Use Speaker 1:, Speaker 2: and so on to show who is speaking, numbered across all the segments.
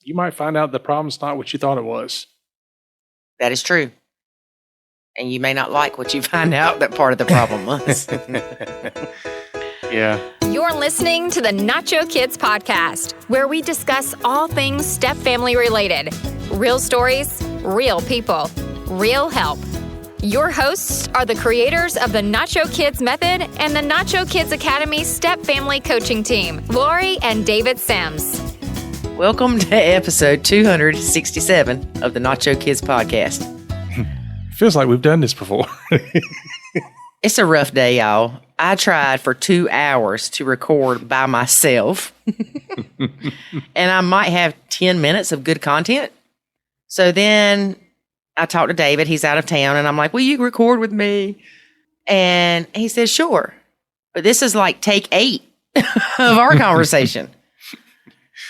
Speaker 1: you might find out the problem's not what you thought it was.
Speaker 2: That is true. And you may not like what you find out that part of the problem was.
Speaker 1: Yeah.
Speaker 3: You're listening to the Nacho Kids podcast, where we discuss all things step family related. Real stories, real people, real help. Your hosts are the creators of the Nacho Kids Method and the Nacho Kids Academy Step Family Coaching Team, Lori and David Sims.
Speaker 2: Welcome to episode 267 of the Nacho Kids podcast.
Speaker 1: Feels like we've done this before.
Speaker 2: It's a rough day, y'all. I tried for 2 hours to record by myself, and I might have 10 minutes of good content. So then I talked to David. He's out of town, and I'm like, will you record with me? And he says, sure. But this is like take 8 of our conversation.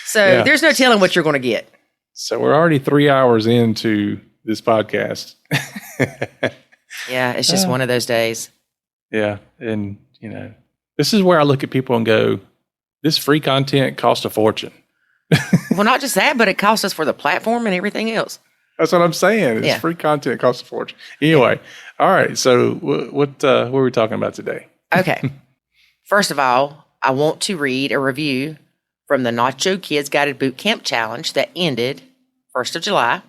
Speaker 2: So there's no telling what you're going to get.
Speaker 1: So we're already 3 hours into this podcast.
Speaker 2: Yeah, it's just one of those days.
Speaker 1: Yeah. And, you know, this is where I look at people and go, this free content costs a fortune.
Speaker 2: Well, not just that, but it costs us for the platform and everything else.
Speaker 1: That's what I'm saying. It's free content costs a fortune. Anyway, all right. So what are we talking about today?
Speaker 2: Okay. First of all, I want to read a review from the Nacho Kids Guided Boot Camp Challenge that ended 1st of July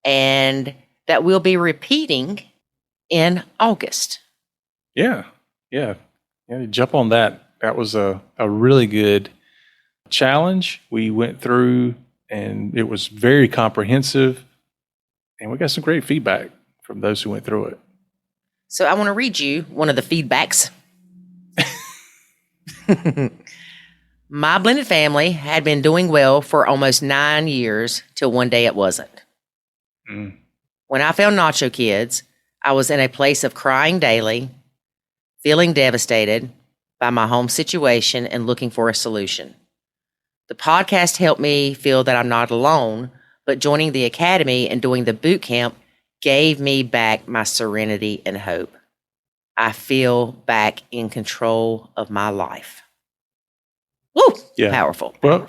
Speaker 2: and that we'll be repeating in August.
Speaker 1: Yeah. Jump on that. That was a really good challenge we went through, and it was very comprehensive, and we got some great feedback from those who went through it.
Speaker 2: So I want to read you one of the feedbacks. My blended family had been doing well for almost 9 years till one day it wasn't. When I found Nacho Kids, I was in a place of crying daily, feeling devastated by my home situation and looking for a solution. The podcast helped me feel that I'm not alone, but joining the academy and doing the boot camp gave me back my serenity and hope. I feel back in control of my life. Woo! Yeah. Powerful.
Speaker 1: Well,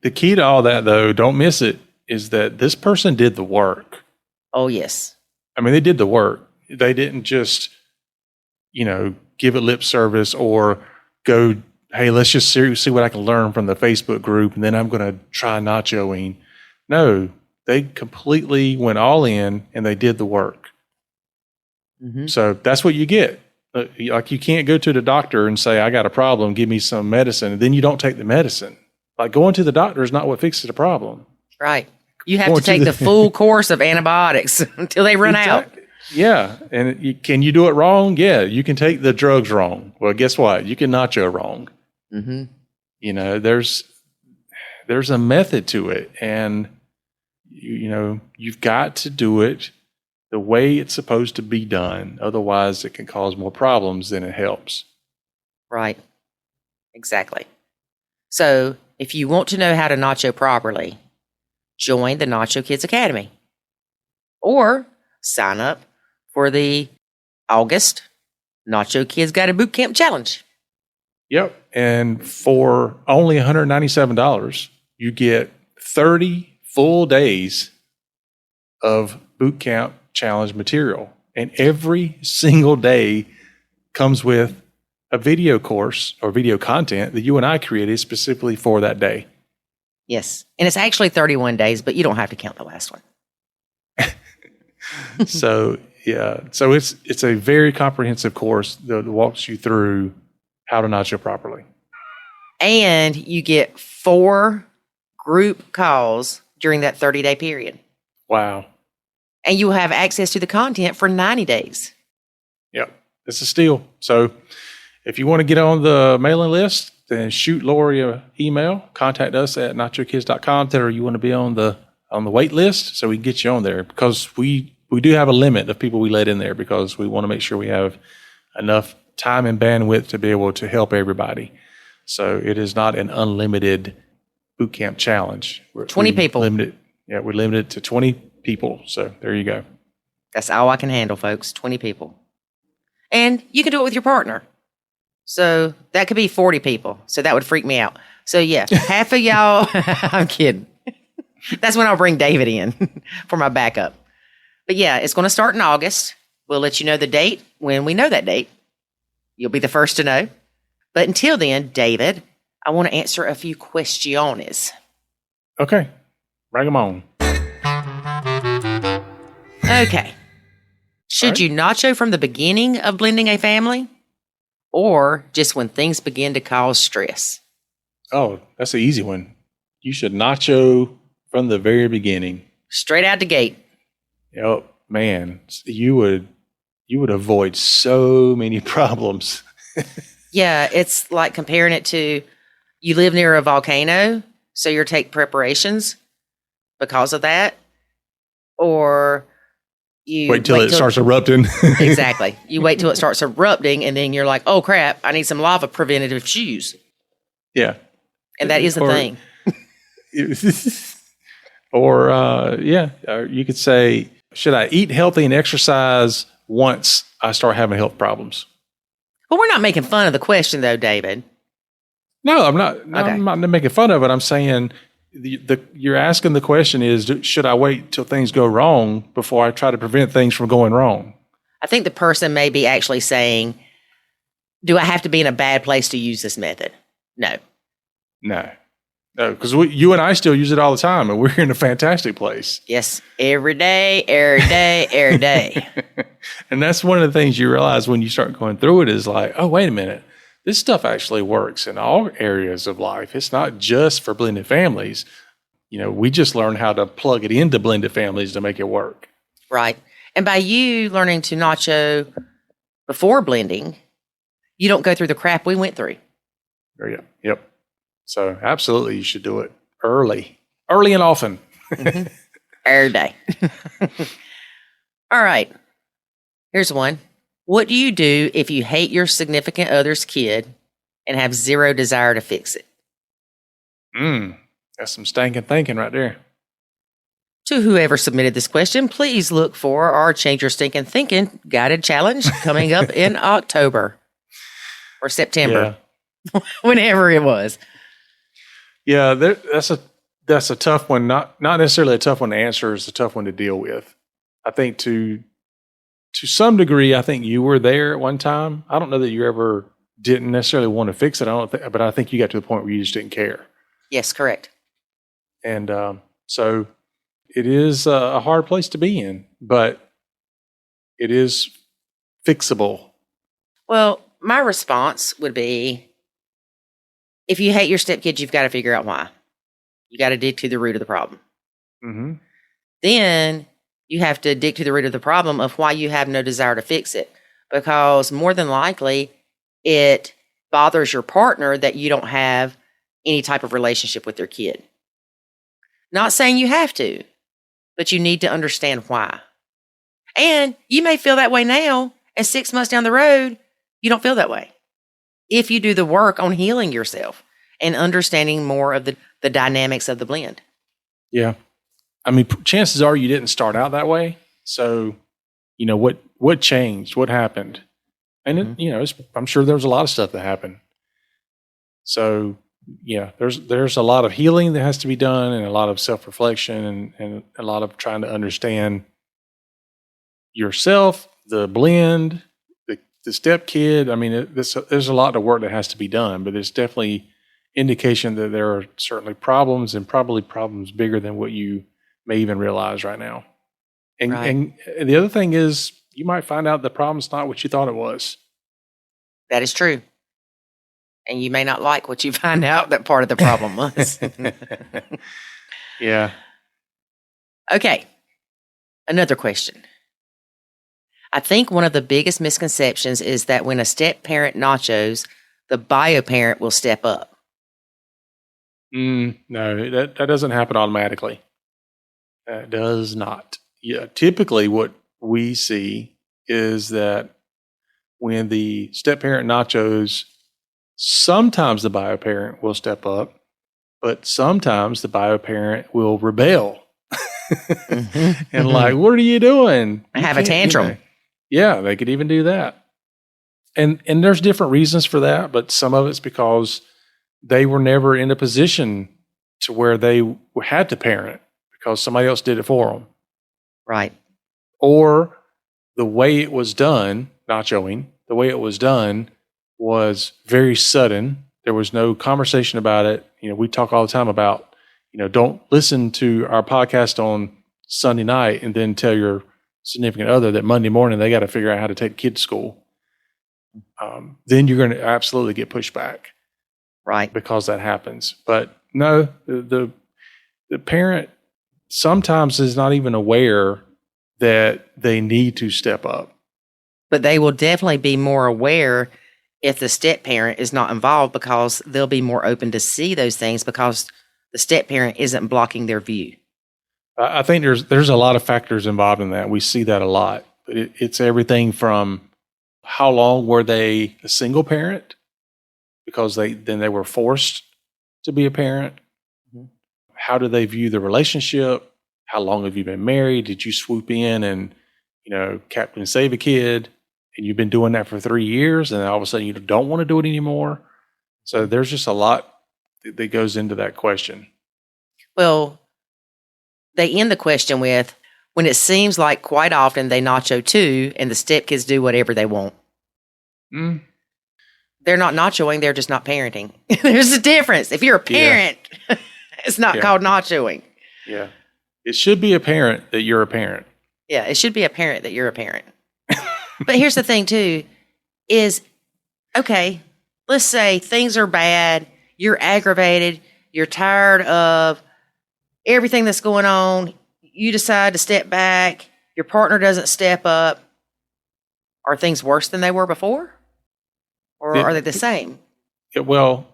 Speaker 1: the key to all that, though, don't miss it, is that this person did the work.
Speaker 2: Oh, yes.
Speaker 1: I mean, they did the work. They didn't just, give it lip service or go, hey, let's just see what I can learn from the Facebook group, and then I'm going to try nachoing. No, they completely went all in, and they did the work. Mm-hmm. So that's what you get. Like, you can't go to the doctor and say, I got a problem, give me some medicine, and then you don't take the medicine. Like, going to the doctor is not what fixes the problem.
Speaker 2: Right. You have to take the full course of antibiotics until they run out.
Speaker 1: Yeah. And can you do it wrong? Yeah. You can take the drugs wrong. Well, guess what? You can nacho wrong. Mm-hmm. There's a method to it. And, you've got to do it the way it's supposed to be done. Otherwise, it can cause more problems than it helps.
Speaker 2: Right. Exactly. So if you want to know how to nacho properly, join the Nacho Kids Academy or sign up for the August Nacho Kids Guided Boot Camp Challenge.
Speaker 1: Yep. And for only $197, you get 30 full days of boot camp challenge material. And every single day comes with a video course or video content that you and I created specifically for that day.
Speaker 2: Yes. And it's actually 31 days, but you don't have to count the last one.
Speaker 1: So it's a very comprehensive course that walks you through how to nacho properly.
Speaker 2: And you get 4 group calls during that 30-day period.
Speaker 1: Wow.
Speaker 2: And you will have access to the content for 90 days.
Speaker 1: Yep. It's a steal. So if you want to get on the mailing list, then shoot Lori an email. Contact us at nachokids.com. Tell her you want to be on the wait list so we can get you on there, because we do have a limit of people we let in there, because we want to make sure we have enough time and bandwidth to be able to help everybody. So it is not an unlimited boot camp challenge.
Speaker 2: 20 people.
Speaker 1: We're limited to 20 people. So there you go.
Speaker 2: That's all I can handle, folks. 20 people. And you can do it with your partner. So that could be 40 people. So that would freak me out. So yeah, half of y'all, I'm kidding. That's when I'll bring David in for my backup. But yeah, it's going to start in August. We'll let you know the date when we know that date. You'll be the first to know. But until then, David, I want to answer a few questions.
Speaker 1: Okay. Bring them on.
Speaker 2: Okay. Should you nacho from the beginning of blending a family or just when things begin to cause stress?
Speaker 1: Oh, that's an easy one. You should nacho from the very beginning.
Speaker 2: Straight out the gate.
Speaker 1: Oh, man, you would avoid so many problems.
Speaker 2: Yeah, it's like comparing it to you live near a volcano, so you take preparations because of that, or you
Speaker 1: wait till it starts erupting.
Speaker 2: Exactly. You wait till it starts erupting, and then you're like, oh, crap, I need some lava preventative shoes.
Speaker 1: Yeah.
Speaker 2: And that is the thing.
Speaker 1: Or you could say, should I eat healthy and exercise once I start having health problems?
Speaker 2: But we're not making fun of the question, though, David.
Speaker 1: No, I'm not.
Speaker 2: Okay.
Speaker 1: I'm not making fun of it. I'm saying you're asking the question is, should I wait till things go wrong before I try to prevent things from going wrong?
Speaker 2: I think the person may be actually saying, do I have to be in a bad place to use this method? No.
Speaker 1: No, because you and I still use it all the time, and we're in a fantastic place.
Speaker 2: Yes, every day, every day, every day.
Speaker 1: And that's one of the things you realize when you start going through it is like, oh, wait a minute. This stuff actually works in all areas of life. It's not just for blended families. We just learn how to plug it into blended families to make it work.
Speaker 2: Right. And by you learning to nacho before blending, you don't go through the crap we went through.
Speaker 1: Yep. So absolutely, you should do it early and often.
Speaker 2: Mm-hmm. Every day. All right. Here's one. What do you do if you hate your significant other's kid and have zero desire to fix it?
Speaker 1: That's some stinking thinking right there.
Speaker 2: To whoever submitted this question, please look for our Change Your Stinking Thinking guided challenge coming up in October or September, whenever it was.
Speaker 1: Yeah, that's a tough one. Not necessarily a tough one to answer. It's a tough one to deal with. I think to some degree, I think you were there at one time. I don't know that you ever didn't necessarily want to fix it. But I think you got to the point where you just didn't care.
Speaker 2: Yes, correct.
Speaker 1: And so it is a hard place to be in, but it is fixable.
Speaker 2: Well, my response would be, if you hate your stepkids, you've got to figure out why. You got to dig to the root of the problem.
Speaker 1: Mm-hmm.
Speaker 2: Then you have to dig to the root of the problem of why you have no desire to fix it. Because more than likely, it bothers your partner that you don't have any type of relationship with their kid. Not saying you have to, but you need to understand why. And you may feel that way now, and 6 months down the road, you don't feel that way. If you do the work on healing yourself and understanding more of the dynamics of the blend.
Speaker 1: Yeah. I mean, chances are you didn't start out that way. So, what changed? What happened? And, I'm sure there was a lot of stuff that happened. So, yeah, there's a lot of healing that has to be done and a lot of self-reflection and a lot of trying to understand yourself, the blend, the step kid. I mean, there's a lot of work that has to be done, but there's definitely indication that there are certainly problems and probably problems bigger than what you may even realize right now. And,
Speaker 2: right.
Speaker 1: and the other thing is you might find out the problem's not what you thought it was.
Speaker 2: That is true. And you may not like what you find out that part of the problem was.
Speaker 1: Yeah.
Speaker 2: Okay. Another question. I think one of the biggest misconceptions is that when a step parent nachos, the bio parent will step up.
Speaker 1: No, that doesn't happen automatically. That does not. Yeah, typically what we see is that when the step parent nachos, sometimes the bio parent will step up, but sometimes the bio parent will rebel. And like, what are you doing?
Speaker 2: I have a tantrum.
Speaker 1: Yeah, they could even do that. And there's different reasons for that, but some of it's because they were never in a position to where they had to parent. because somebody else did it for them.
Speaker 2: Right.
Speaker 1: Or the way it was done, nachoing, the way it was done was very sudden. There was no conversation about it. We talk all the time about, don't listen to our podcast on Sunday night and then tell your significant other that Monday morning they got to figure out how to take the kid to school. Then you're going to absolutely get pushed back.
Speaker 2: Right.
Speaker 1: Because that happens. But no, the parent sometimes is not even aware that they need to step up.
Speaker 2: But they will definitely be more aware if the step parent is not involved, because they'll be more open to see those things because the step parent isn't blocking their view.
Speaker 1: I think there's a lot of factors involved in that. We see that a lot. But it's everything from how long were they a single parent because they were forced to be a parent. Mm-hmm. How do they view the relationship? How long have you been married? Did you swoop in and, Captain Save a Kid, and you've been doing that for 3 years, and all of a sudden you don't want to do it anymore? So there's just a lot that goes into that question.
Speaker 2: Well, they end the question with, when it seems like quite often they nacho too, and the stepkids do whatever they want.
Speaker 1: Mm.
Speaker 2: They're not nachoing, they're just not parenting. There's a difference. If you're a parent, it's not called nachoing.
Speaker 1: Yeah. It should be apparent that you're a parent.
Speaker 2: Yeah, it should be apparent that you're a parent. But here's the thing too, is, okay, let's say things are bad, you're aggravated, you're tired of everything that's going on, you decide to step back, your partner doesn't step up. Are things worse than they were before? Or are they the same?
Speaker 1: Well,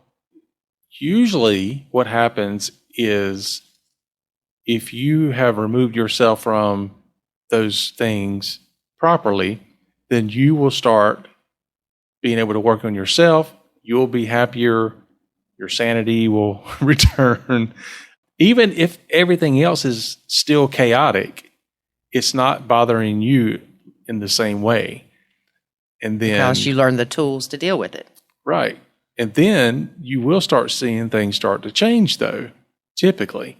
Speaker 1: usually what happens is if you have removed yourself from those things properly, then you will start being able to work on yourself. You'll be happier. Your sanity will return. Even if everything else is still chaotic, it's not bothering you in the same way. And then,
Speaker 2: because you learn the tools to deal with it.
Speaker 1: Right. And then you will start seeing things start to change, though, typically,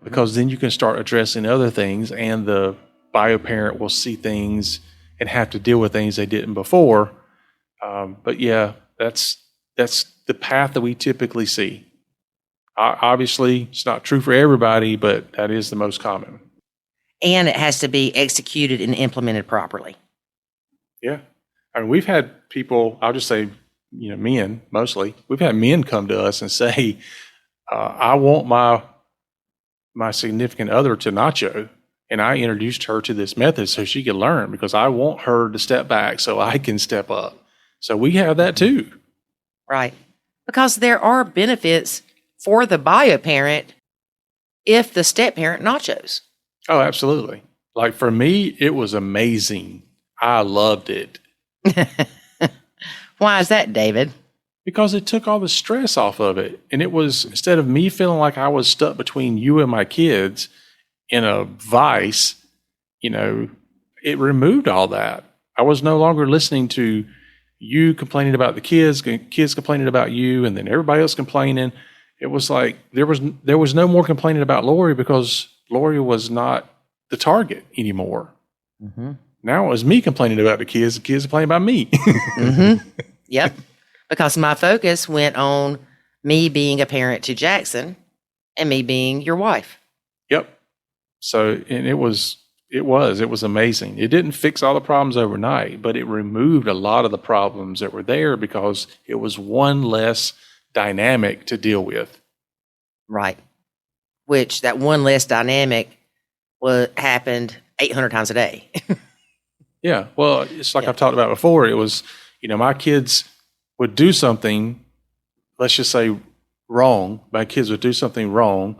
Speaker 1: because then you can start addressing other things, and the bio parent will see things and have to deal with things they didn't before. But yeah, that's the path that we typically see. Obviously, it's not true for everybody, but that is the most common.
Speaker 2: And it has to be executed and implemented properly.
Speaker 1: Yeah. I mean, we've had people, I'll just say, men mostly, we've had men come to us and say, I want my significant other to nacho, and I introduced her to this method so she could learn, because I want her to step back so I can step up. So we have that too.
Speaker 2: Right. Because there are benefits for the bio parent if the step parent nachos.
Speaker 1: Oh, absolutely. Like for me, it was amazing. I loved it.
Speaker 2: Why is that, David?
Speaker 1: Because it took all the stress off of it. And it was, instead of me feeling like I was stuck between you and my kids in a vice, it removed all that. I was no longer listening to you complaining about the kids complaining about you, and then everybody else complaining. It was like there was no more complaining about Lori, because Lori was not the target anymore. Mm-hmm. Now it was me complaining about the kids complaining about me.
Speaker 2: Mm-hmm. Yep. Because my focus went on me being a parent to Jackson and me being your wife.
Speaker 1: Yep. So, and it was amazing. It didn't fix all the problems overnight, but it removed a lot of the problems that were there, because it was one less dynamic to deal with.
Speaker 2: Right. Which that one less dynamic happened 800 times a day.
Speaker 1: Yeah. Well, it's like I've talked about before. It was, my kids would do something, let's just say wrong. My kids would do something wrong,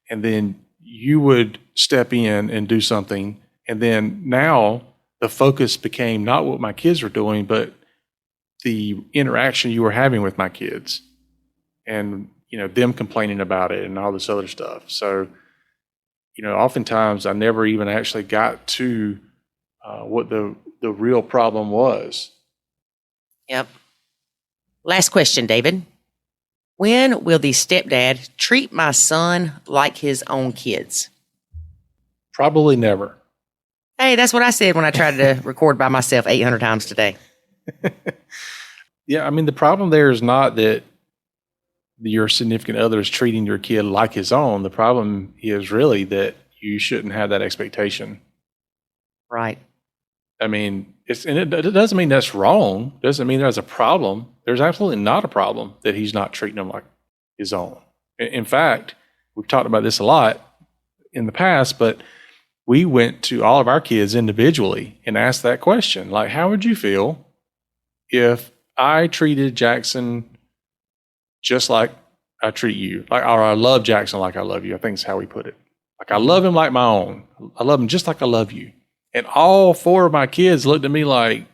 Speaker 1: and then you would step in and do something. And then now the focus became not what my kids were doing, but the interaction you were having with my kids, and, them complaining about it and all this other stuff. So, oftentimes I never even actually got to what the real problem was.
Speaker 2: Yep. Last question, David. When will the stepdad treat my son like his own kids?
Speaker 1: Probably never.
Speaker 2: Hey, that's what I said when I tried to record by myself 800 times today.
Speaker 1: Yeah, I mean, the problem there is not that your significant other is treating your kid like his own. The problem is really that you shouldn't have that expectation.
Speaker 2: Right.
Speaker 1: I mean, it doesn't mean that's wrong. Doesn't mean there's a problem. There's absolutely not a problem that he's not treating them like his own. In fact, we've talked about this a lot in the past, but we went to all of our kids individually and asked that question. Like, how would you feel if I treated Jackson just like I treat you? Like, or I love Jackson like I love you. I think is how we put it. Like, I love him like my own. I love him just like I love you. And all 4 of my kids looked at me like,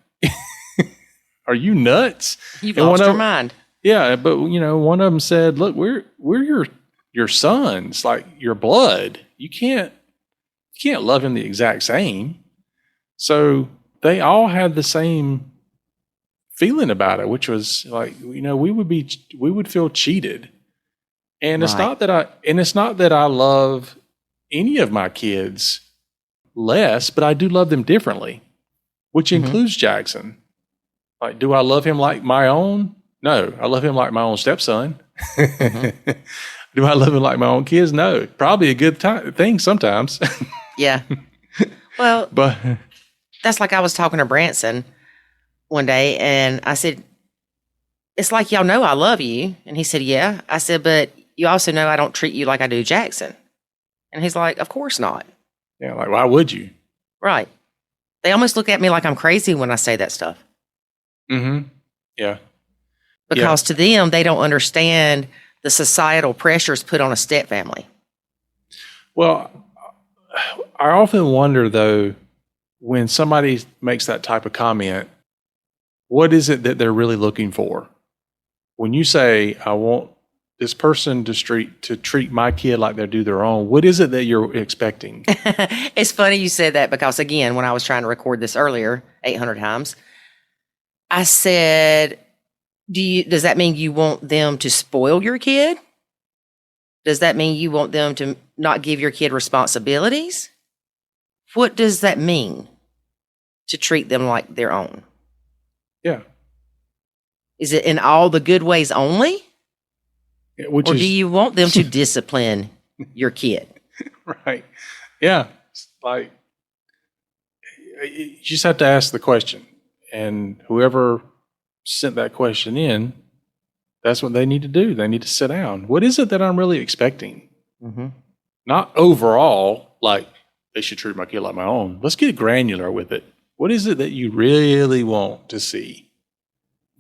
Speaker 1: are you nuts?
Speaker 2: You've lost your mind.
Speaker 1: Yeah, but one of them said, look, we're your sons, like your blood. You can't love him the exact same. So they all had the same feeling about it, which was like, we would feel cheated. And it's not that I love any of my kids less, but I do love them differently, which includes Jackson. Like, do I love him like my own? No, I love him like my own stepson. Do I love him like my own kids? No, probably a good thing sometimes.
Speaker 2: Yeah. Well,
Speaker 1: but
Speaker 2: that's like I was talking to Branson one day, and I said, it's like y'all know I love you. And he said, yeah. I said, but you also know I don't treat you like I do Jackson. And he's like, of course not.
Speaker 1: Yeah, like, why would you?
Speaker 2: Right. They almost look at me like I'm crazy when I say that stuff.
Speaker 1: Mm-hmm. Yeah.
Speaker 2: Because to them, they don't understand the societal pressures put on a step family.
Speaker 1: Well, I often wonder, though, when somebody makes that type of comment, what is it that they're really looking for? When you say, I want this person to treat my kid like they do their own, what is it that you're expecting?
Speaker 2: It's funny you said that because, again, when I was trying to record this earlier, 800 times, I said, does that mean you want them to spoil your kid? Does that mean you want them to not give your kid responsibilities? What does that mean to treat them like their own?
Speaker 1: Yeah.
Speaker 2: Is it in all the good ways only? Or do you want them to discipline your kid?
Speaker 1: Right. Yeah. Like, you just have to ask the question. And whoever sent that question in, that's what they need to do. They need to sit down. What is it that I'm really expecting?
Speaker 2: Mm-hmm.
Speaker 1: Not overall, like, they should treat my kid like my own. Let's get granular with it. What is it that you really want to see?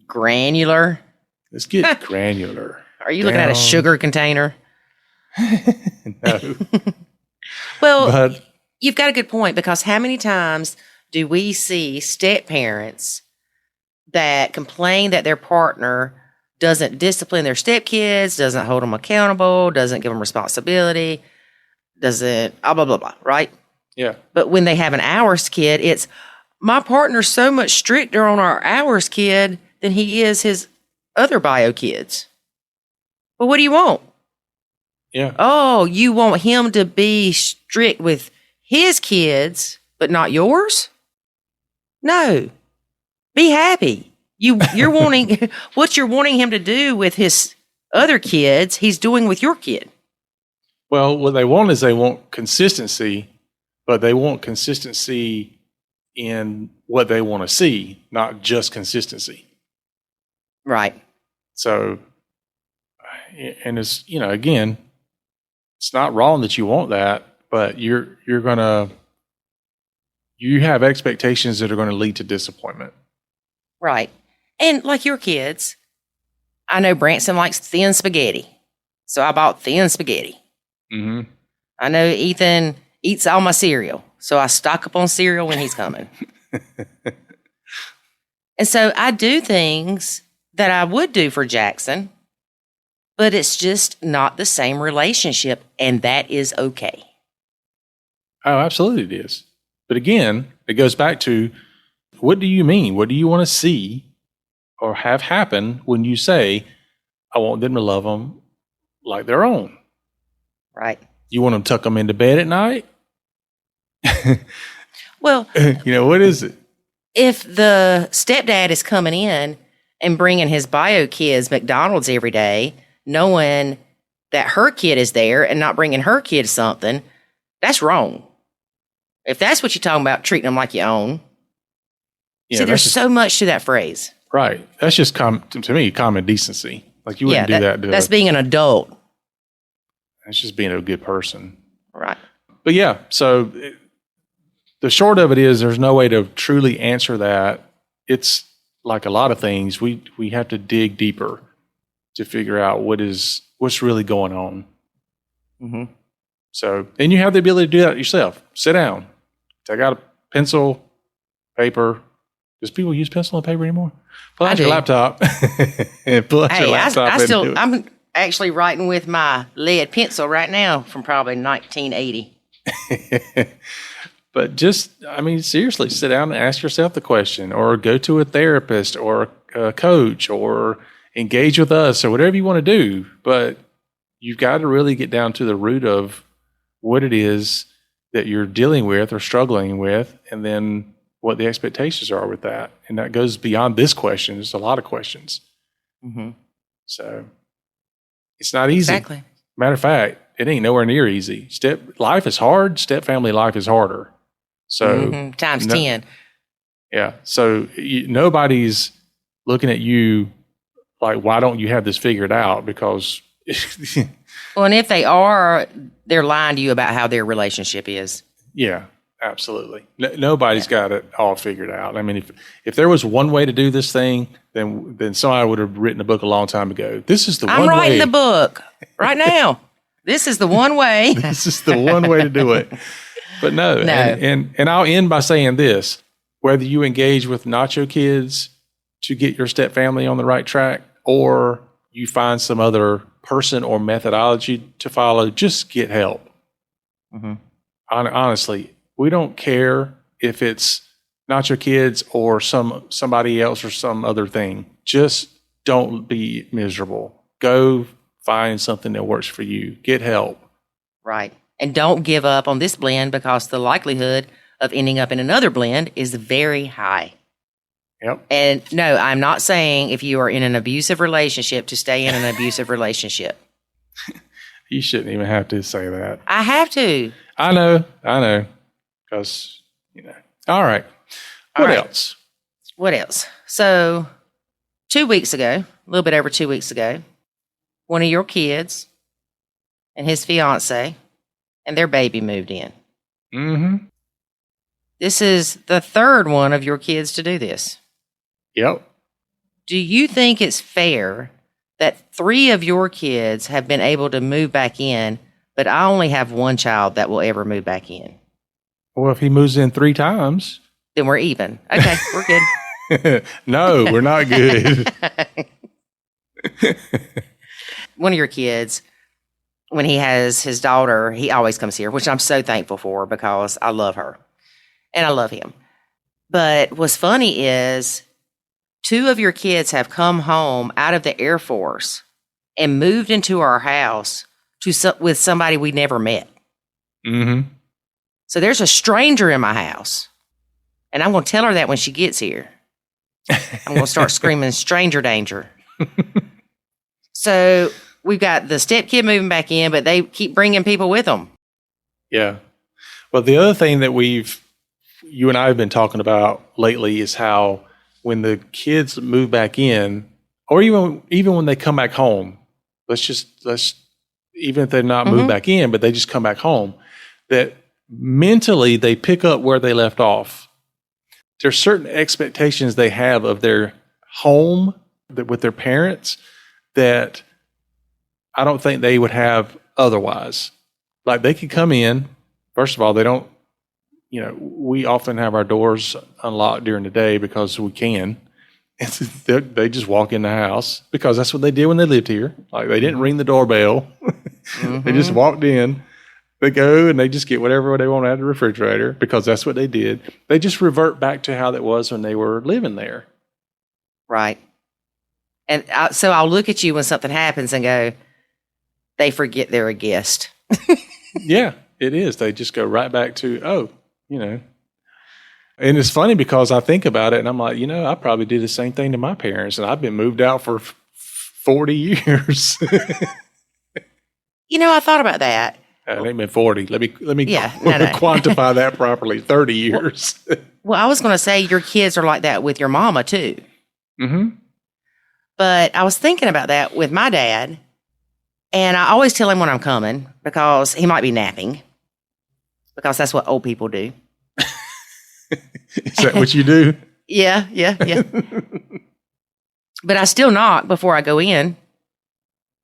Speaker 2: Granular?
Speaker 1: Let's get granular.
Speaker 2: Are you looking at a sugar container?
Speaker 1: No.
Speaker 2: Well, you've got a good point, because how many times do we see step parents that complain that their partner doesn't discipline their stepkids, doesn't hold them accountable, doesn't give them responsibility, doesn't blah, blah, blah, right?
Speaker 1: Yeah.
Speaker 2: But when they have an hours kid, it's, my partner's so much stricter on our hours kid than he is his other bio kids. Well, what do you want?
Speaker 1: Yeah.
Speaker 2: Oh, you want him to be strict with his kids, but not yours? No. Be happy. You're wanting what you're wanting him to do with his other kids, he's doing with your kid.
Speaker 1: Well, what they want is they want consistency, but they want consistency in what they want to see, not just consistency.
Speaker 2: Right.
Speaker 1: So, and it's, again, it's not wrong that you want that, but you have expectations that are going to lead to disappointment.
Speaker 2: Right. And like your kids, I know Branson likes thin spaghetti. So I bought thin spaghetti.
Speaker 1: Mm-hmm.
Speaker 2: I know Ethan eats all my cereal. So I stock up on cereal when he's coming. And so I do things that I would do for Jackson, but it's just not the same relationship. And that is okay.
Speaker 1: Oh, absolutely it is. But again, it goes back to, what do you mean? What do you want to see or have happen when you say, I want them to love them like their own?
Speaker 2: Right.
Speaker 1: You want them to tuck them into bed at night?
Speaker 2: Well,
Speaker 1: What is it?
Speaker 2: if the stepdad is coming in and bringing his bio kids McDonald's every day, knowing that her kid is there and not bringing her kid something, that's wrong. If that's what you're talking about, treating them like your own.
Speaker 1: Yeah,
Speaker 2: See, there's so much to that phrase.
Speaker 1: Right. That's just, to me, common decency. Like, you wouldn't do that to
Speaker 2: that's being an adult.
Speaker 1: That's just being a good person.
Speaker 2: Right.
Speaker 1: But yeah, so the short of it is there's no way to truly answer that. It's like a lot of things. We have to dig deeper to figure out what's really going on.
Speaker 2: Mm-hmm.
Speaker 1: So, and you have the ability to do that yourself. Sit down, take out a pencil, paper. Does people use pencil and paper anymore? Pull out your laptop and pull out your laptop.
Speaker 2: I'm actually writing with my lead pencil right now from probably 1980.
Speaker 1: But just, seriously, sit down and ask yourself the question, or go to a therapist or a coach, or engage with us, or whatever you want to do. But you've got to really get down to the root of what it is that you're dealing with or struggling with, and then what the expectations are with that. And that goes beyond this question. There's a lot of questions.
Speaker 2: Mm-hmm.
Speaker 1: So it's not easy.
Speaker 2: Exactly.
Speaker 1: Matter of fact, it ain't nowhere near easy. Life is hard. Step family life is harder. So
Speaker 2: times 10.
Speaker 1: Yeah. So nobody's looking at you like, why don't you have this figured out? Because
Speaker 2: well, and if they are, they're lying to you about how their relationship is.
Speaker 1: Yeah, absolutely. Nobody's got it all figured out. If there was one way to do this thing, then somebody would have written a book a long time ago. This is the one way.
Speaker 2: I'm writing the book right now. This is the one way.
Speaker 1: This is the one way to do it. But no. And I'll end by saying this. Whether you engage with Nacho Kids to get your step family on the right track, or you find some other person or methodology to follow, just get help. Mm-hmm. Honestly, we don't care if it's Nacho Kids or somebody else or some other thing. Just don't be miserable. Go find something that works for you. Get help.
Speaker 2: Right. And don't give up on this blend, because the likelihood of ending up in another blend is very high.
Speaker 1: Yep.
Speaker 2: And no, I'm not saying if you are in an abusive relationship to stay in an abusive relationship.
Speaker 1: You shouldn't even have to say that.
Speaker 2: I have to.
Speaker 1: I know. Because, All right. What else?
Speaker 2: What else? So 2 weeks ago, a little bit over 2 weeks ago, one of your kids and his fiance and their baby moved in.
Speaker 1: Mm-hmm.
Speaker 2: This is the third one of your kids to do this.
Speaker 1: Yep.
Speaker 2: Do you think it's fair that 3 of your kids have been able to move back in, but I only have one child that will ever move back in?
Speaker 1: Well, if he moves in 3 times,
Speaker 2: then we're even. Okay, we're good.
Speaker 1: No, we're not good.
Speaker 2: One of your kids, when he has his daughter, he always comes here, which I'm so thankful for, because I love her and I love him. But what's funny is 2 of your kids have come home out of the Air Force and moved into our house with somebody we never met.
Speaker 1: Mm-hmm.
Speaker 2: So there's a stranger in my house. And I'm going to tell her that when she gets here. I'm going to start screaming, stranger danger. So we've got the stepkid moving back in, but they keep bringing people with them.
Speaker 1: Yeah. Well, the other thing that you and I have been talking about lately is how when the kids move back in, or even when they come back home, even if they're not moved back in, but they just come back home, that mentally they pick up where they left off. There's certain expectations they have of their home with their parents that I don't think they would have otherwise. Like, they could come in, first of all, they don't, we often have our doors unlocked during the day because we can. And they just walk in the house because that's what they did when they lived here. Like, they didn't ring the doorbell. They just walked in. They go and they just get whatever they want out of the refrigerator because that's what they did. They just revert back to how that was when they were living there.
Speaker 2: Right. And so I'll look at you when something happens and go, they forget they're a guest.
Speaker 1: Yeah, it is. They just go right back to, oh, you know. And it's funny because I think about it and I'm like, I probably did the same thing to my parents, and I've been moved out for 40 years.
Speaker 2: I thought about that.
Speaker 1: It ain't been 40. Let me
Speaker 2: no.
Speaker 1: quantify that properly. 30 years.
Speaker 2: Well, I was going to say your kids are like that with your mama too.
Speaker 1: Mm-hmm.
Speaker 2: But I was thinking about that with my dad, and I always tell him when I'm coming because he might be napping, because that's what old people do.
Speaker 1: Is that what you do?
Speaker 2: Yeah. But I still knock before I go in,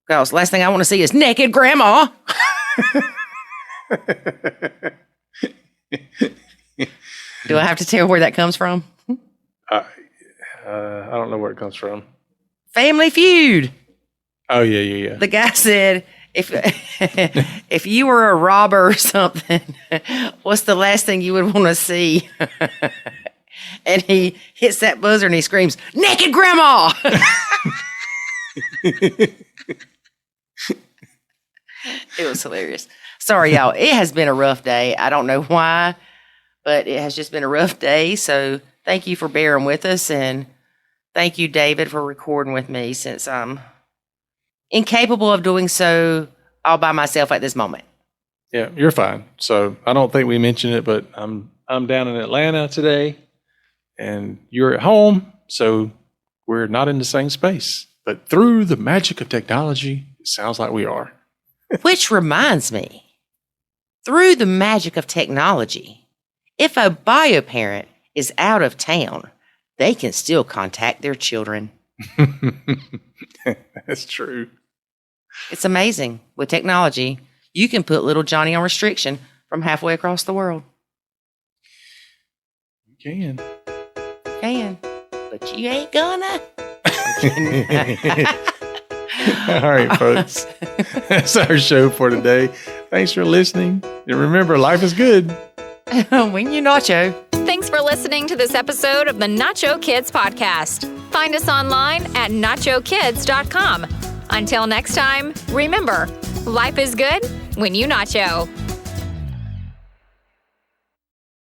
Speaker 2: because last thing I want to see is naked grandma. Do I have to tell where that comes from?
Speaker 1: I don't know where it comes from.
Speaker 2: Family Feud.
Speaker 1: Oh, yeah.
Speaker 2: The guy said, if you were a robber or something, what's the last thing you would want to see? And he hits that buzzer and he screams, naked grandma. It was hilarious. Sorry, y'all. It has been a rough day. I don't know why, but it has just been a rough day. So thank you for bearing with us. And thank you, David, for recording with me, since I'm incapable of doing so all by myself at this moment.
Speaker 1: Yeah, you're fine. So I don't think we mentioned it, but I'm down in Atlanta today, and you're at home, so we're not in the same space. But through the magic of technology, it sounds like we are.
Speaker 2: Which reminds me, through the magic of technology, if a bio parent is out of town, they can still contact their children.
Speaker 1: That's true.
Speaker 2: It's amazing. With technology, you can put little Johnny on restriction from halfway across the world.
Speaker 1: You
Speaker 2: can, but you ain't gonna.
Speaker 1: All right, folks. That's our show for today. Thanks for listening. And remember, life is good
Speaker 2: when you nacho.
Speaker 3: Thanks for listening to this episode of the Nacho Kids podcast. Find us online at nachokids.com. Until next time, remember, life is good when you nacho.